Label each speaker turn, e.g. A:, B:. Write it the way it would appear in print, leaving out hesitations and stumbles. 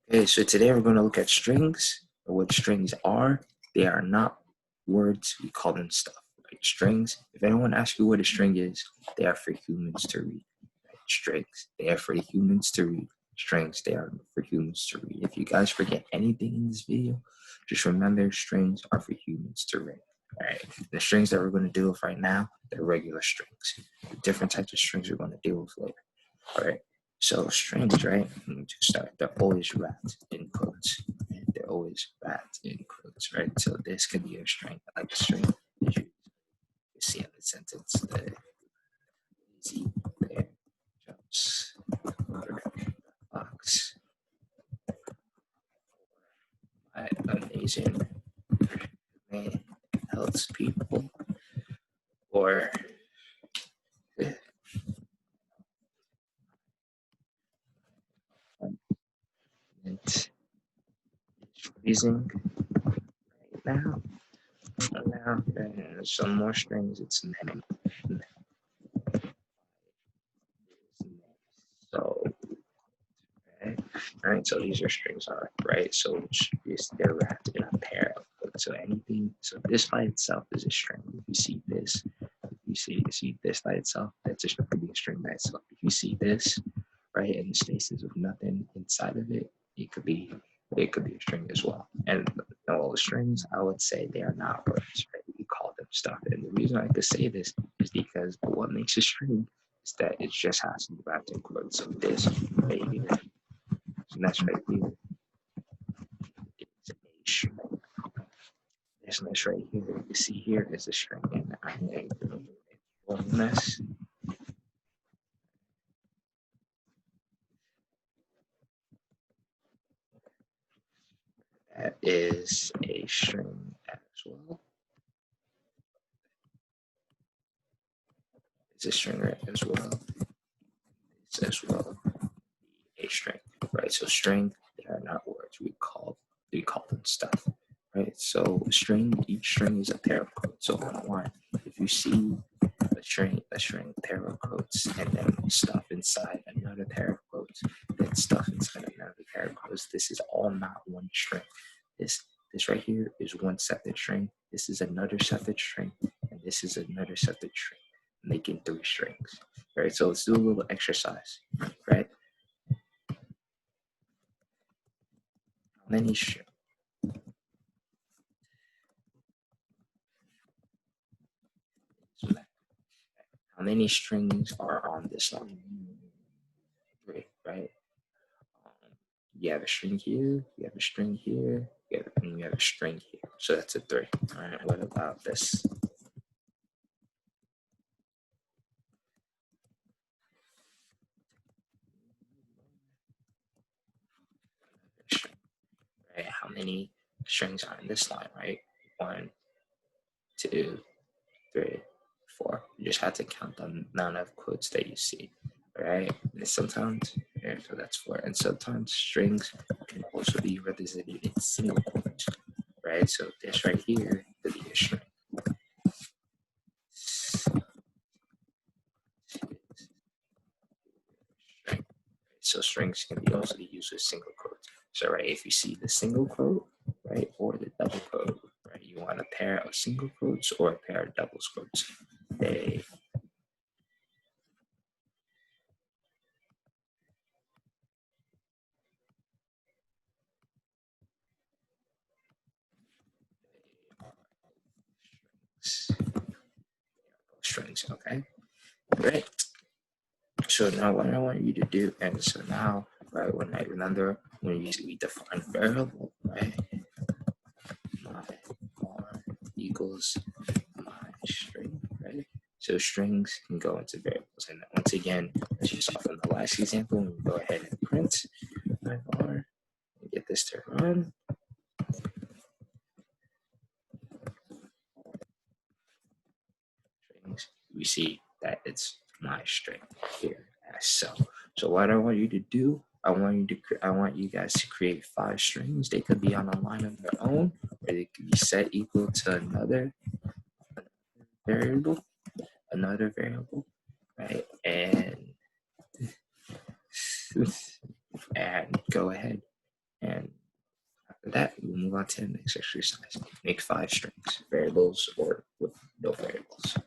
A: Okay, so today we're going to look at strings, or what strings are. They are not words, we call them stuff. Right? Strings, if anyone asks you what a string is, they are for humans to read. Right? Strings, they are for humans to read. Strings, they are for humans to read. If you guys forget anything in this video, just remember strings are for humans to read. All right, the strings that we're going to deal with right now, they're regular strings. The different types of strings we're going to deal with later. All right. So strings, right? Let me just start. They're always wrapped in quotes. Right? They're always wrapped in quotes, right? So this could be a string, like a string that you see in the sentence. The easy bear jumps over box. My amazing man helps people. Or it's freezing right now. Now, there's some more strings. It's many. So okay. All right, so these are strings are right. So they're wrapped in a pair of hooks. So anything. So this by itself is a string. If you see this, you see this by itself. That's just could be a string by itself. If you see this, right, and the spaces with nothing inside of it, it could be a string as well. And all strings, I would say they are not words, right? We call them stuff. And the reason I could say this is because what makes a string is that it just has to be wrapped in quotes. So this right here, so that's right here. It's a string. This right here, you see here is a string, and I'm going to this. That is a string as well. It's a string right as well. It's as well a string, right? So string, they are not words. We call them stuff, right? So each string is a pair of quotes. So on one, if you see a string pair of quotes, and then stuff inside another pair of quotes, then stuff inside another pair of quotes, this is all not one string. This right here is one separate string. This is another separate string, and this is another separate string, making three strings. Right. So let's do a little exercise. Right. How many strings? How many strings are on this line? Three. Right. You have a string here. You have a string here. And you have a string here. So that's a three. All right. What about this? Right? How many strings are in this line, right? 1, 2, 3, 4. You just have to count the amount of quotes that you see, right? And sometimes, yeah, so that's 4. And sometimes strings can also be represented in single quotes, right? So this right here could be a string. So strings can be also be used with single quotes. So right, if you see the single quote, right, or the double quote, right, you want a pair of single quotes or a pair of double quotes. They strings, okay? Great. So now what I want you to do, and so now, right, when I remember when we define variable, right, my r equals my string, right? So strings can go into variables. And once again, as you saw from the last example, we go ahead and print my var and get this to run. Strings, we see that it's my string here as so. So what I want you to do, I want you guys to create 5 strings. They could be on a line of their own, or they could be set equal to another variable, right? And go ahead that, we'll move on to the next exercise. Make 5 strings, variables or with no variables.